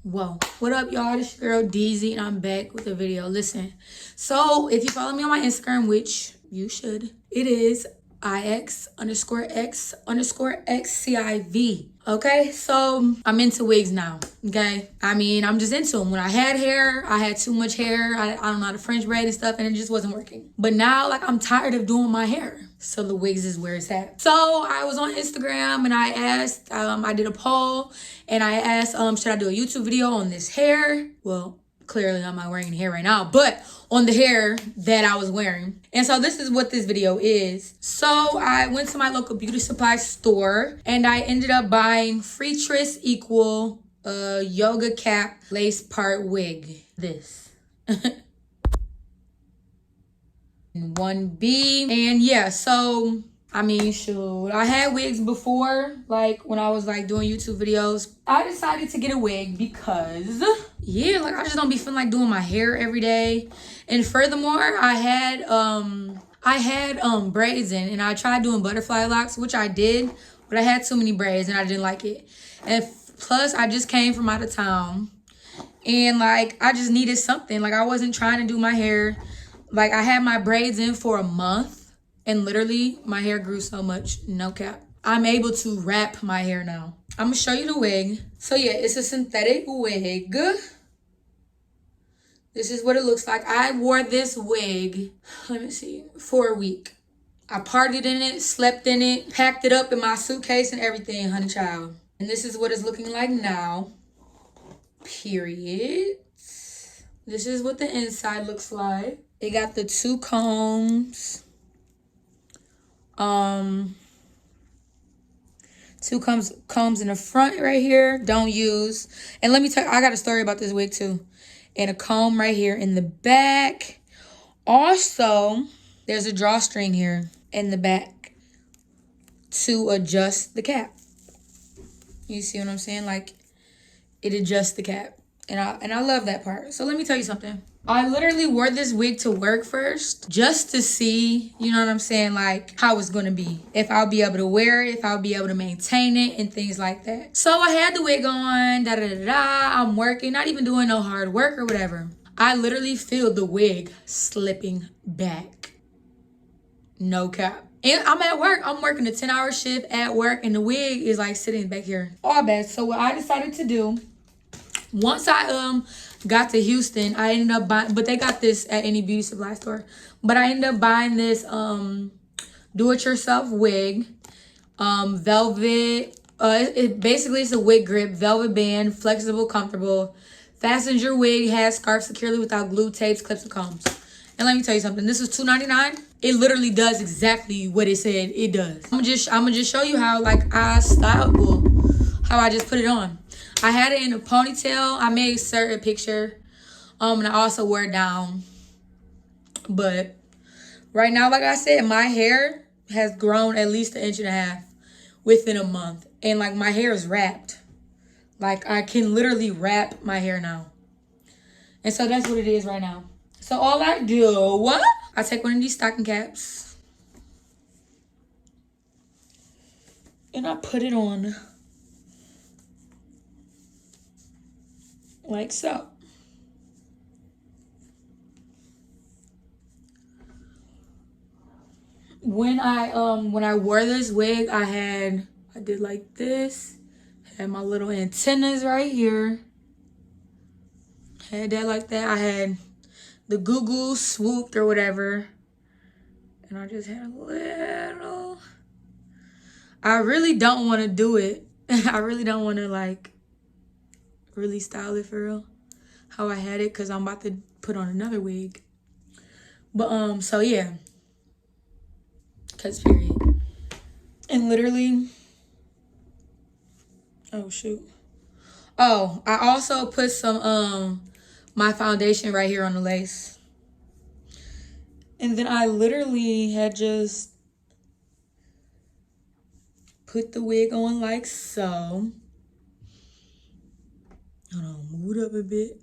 Whoa, what up, y'all? This your girl Deezy, and I'm back with a video. Listen, so if you follow me on my Instagram, which you should, it is IX_X_XCIV. Okay, so I'm into wigs now. Okay, I mean, I'm just into them. When I had hair, I had too much hair. I don't know how to French braid and stuff, and it just wasn't working. But now, like, I'm tired of doing my hair. So the wigs is where it's at. So I was on Instagram and I asked, I did a poll and I asked, should I do a YouTube video on this hair? Well, clearly I'm not wearing any hair right now, but on the hair that I was wearing. And so this is what this video is. So I went to my local beauty supply store and I ended up buying Freetress equal yoga cap lace part wig. This. 1B. And yeah, so I mean, shoot, I had wigs before, like when I was like doing YouTube videos. I decided to get a wig because yeah, like I just don't be feeling like doing my hair every day. And furthermore, I had braids in, and I tried doing butterfly locks, which I did, but I had too many braids and I didn't like it. And plus I just came from out of town and like I just needed something. Like I wasn't trying to do my hair. Like, I had my braids in for a month, and literally, my hair grew so much, no cap. I'm able to wrap my hair now. I'm going to show you the wig. So, yeah, it's a synthetic wig. This is what it looks like. I wore this wig, let me see, for a week. I partied in it, slept in it, packed it up in my suitcase and everything, honey child. And this is what it's looking like now, period. This is what the inside looks like. It got the two combs. Two combs in the front right here. Don't use. And let me tell you, I got a story about this wig too. And a comb right here in the back. Also, there's a drawstring here in the back to adjust the cap. You see what I'm saying? Like, it adjusts the cap. And I love that part. So let me tell you something. I literally wore this wig to work first just to see, you know what I'm saying, like how it's going to be. If I'll be able to wear it, if I'll be able to maintain it and things like that. So I had the wig on, I'm working, not even doing no hard work or whatever. I literally feel the wig slipping back. No cap. And I'm at work. I'm working a 10-hour shift at work and the wig is like sitting back here. All bad. So what I decided to do, once I got to Houston, I ended up buying, but they got this at any beauty supply store. But I ended up buying this do-it-yourself wig, velvet. Basically it's a wig grip, velvet band, flexible, comfortable. Fastens your wig, has scarf securely without glue, tapes, clips, and combs. And let me tell you something. This is $2.99. It literally does exactly what it said it does. I'm gonna just show you how like I styled, how I just put it on. I had it in a ponytail. I made a certain picture. And I also wore it down. But right now, like I said, my hair has grown at least 1.5 inches within a month. And like my hair is wrapped. Like I can literally wrap my hair now. And so that's what it is right now. So all I do, I take one of these stocking caps. And I put it on. Like so. When I wore this wig, I did like this. Had my little antennas right here. Had that like that. I had the goo swooped or whatever. And I just had a little. I really don't want to do it. I really don't want to like really style it for real. How I had it, because I'm about to put on another wig. But so yeah. Cause period. And literally, oh shoot. Oh, I also put some my foundation right here on the lace. And then I literally had just put the wig on like so. Hold on, move it up a bit.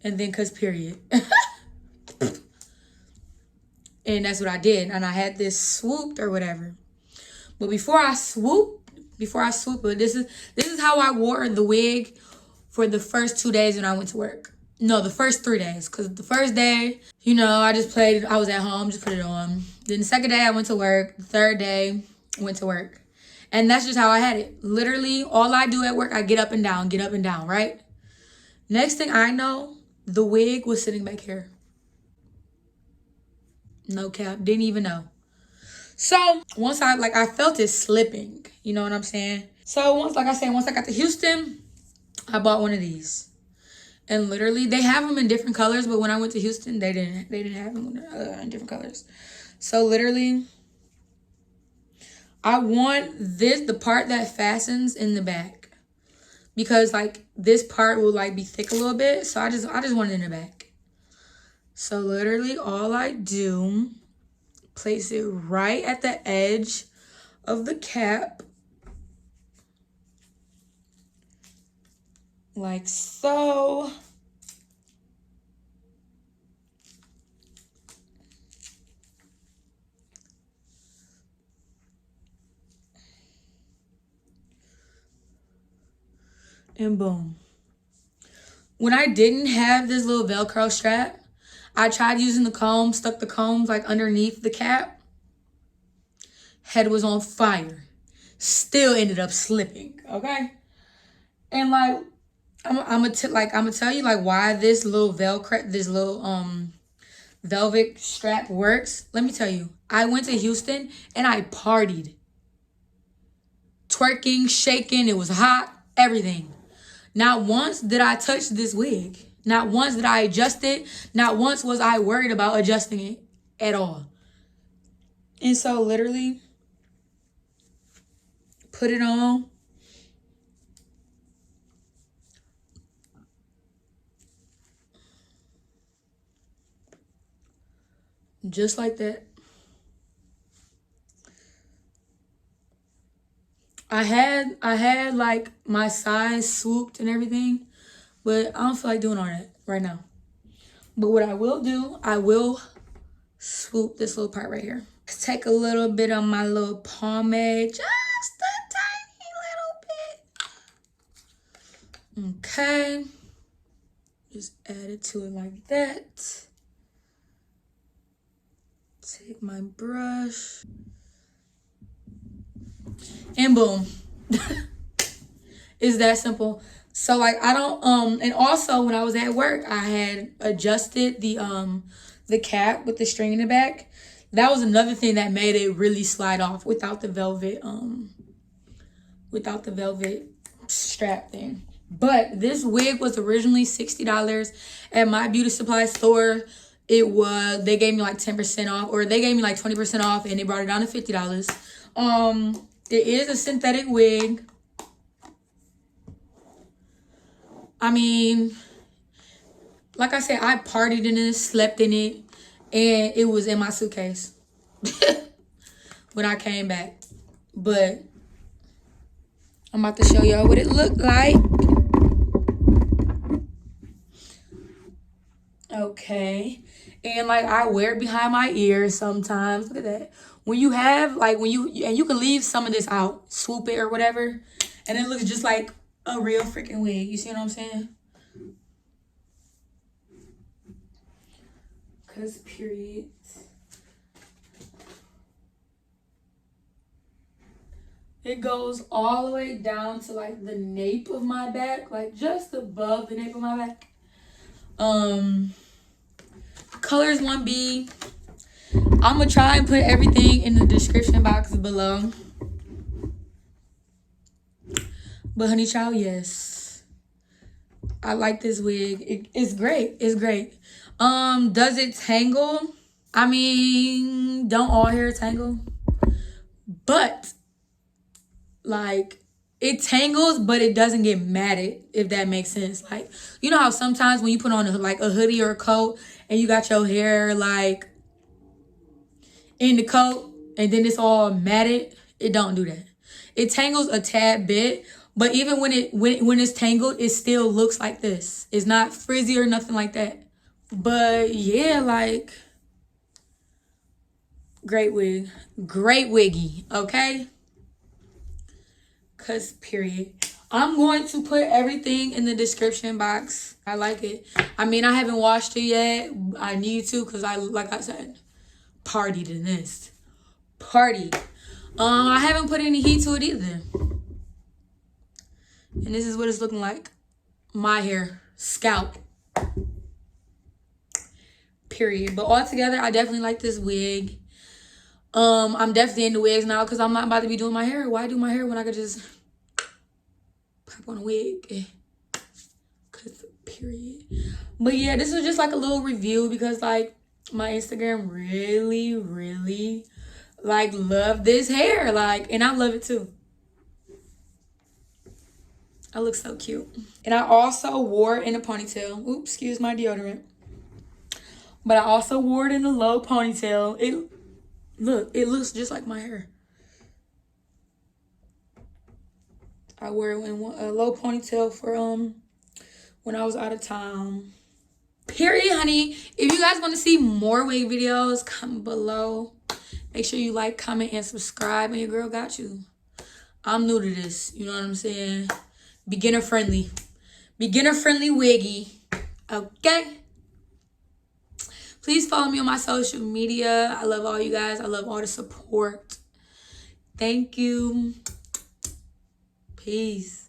And then cause period. And that's what I did. And I had this swooped or whatever. But before I swooped, before I swoop it. This is how I wore the wig for the first 2 days when I went to work. No, the first 3 days. Because the first day, you know, I just played. I was at home, just put it on. Then the second day, I went to work. The third day, went to work. And that's just how I had it. Literally, all I do at work, I get up and down, right? Next thing I know, the wig was sitting back here. No cap. Didn't even know. So, once I felt it slipping. You know what I'm saying? So, once I got to Houston, I bought one of these. And literally, they have them in different colors. But when I went to Houston, they didn't have them in different colors. So, literally, I want the part that fastens in the back. Because, like, this part will, like, be thick a little bit. So, I just want it in the back. So, literally, all I do, place it right at the edge of the cap. Like so. And boom. When I didn't have this little Velcro strap, I tried using the comb, stuck the combs like underneath the cap. Head was on fire. Still ended up slipping, okay? And like, I'm gonna tell you like why this little velvet strap works. Let me tell you. I went to Houston and I partied. Twerking, shaking, it was hot, everything. Not once did I touch this wig. Not once did I adjust it. Not once was I worried about adjusting it at all. And so literally, put it on. Just like that. I had like my size swooped and everything, but I don't feel like doing all that right now. But what I will do, I will swoop this little part right here. Take a little bit of my little pomade, just a tiny little bit. Okay. Just add it to it like that. Take my brush. And boom. It's that simple. So like I don't and also when I was at work, I had adjusted the cap with the string in the back. That was another thing that made it really slide off without the velvet strap thing. But this wig was originally $60 at my beauty supply store. They gave me like 10% off, or they gave me like 20% off, and they brought it down to $50. It is a synthetic wig. I mean, like I said, I partied in it, slept in it, and it was in my suitcase when I came back. But I'm about to show y'all what it looked like. Okay. And like I wear it behind my ears sometimes. Look at that. When you have and you can leave some of this out, swoop it or whatever, and it looks just like a real freaking wig. You see what I'm saying? Cause period. It goes all the way down to like the nape of my back, like just above the nape of my back. Colors 1B. I'm gonna try and put everything in the description box below. But honey child, yes, I like this wig. It's great. It's great. Does it tangle? I mean, don't all hair tangle? But like it tangles, but it doesn't get matted, if that makes sense. Like, you know how sometimes when you put on a hoodie or a coat and you got your hair like in the coat and then it's all matted, it don't do that. It tangles a tad bit, but even when it's tangled, it still looks like this. It's not frizzy or nothing like that. But yeah, like, great wig. Great wiggy, okay? because period. I'm going to put everything in the description box. I like it. I mean, I haven't washed it yet. I need to because like I said, partied in this. Party. I haven't put any heat to it either. And this is what it's looking like. My hair. Scalp. Period. But altogether, I definitely like this wig. I'm definitely into wigs now because I'm not about to be doing my hair. Why do my hair when I could just pop on a wig? Cause period. But yeah, this was just like a little review because like my Instagram really like love this hair. Like, and I love it too. I look so cute. And I also wore it in a ponytail. Oops, excuse my deodorant. But I also wore it in a low ponytail. It looks just like my hair. I wore it in a low ponytail for when I was out of town. Period, honey. If you guys want to see more wig videos, comment below. Make sure you like, comment, and subscribe. And your girl got you. I'm new to this. You know what I'm saying? Beginner friendly. Beginner friendly wiggy. Okay? Please follow me on my social media. I love all you guys. I love all the support. Thank you. Peace.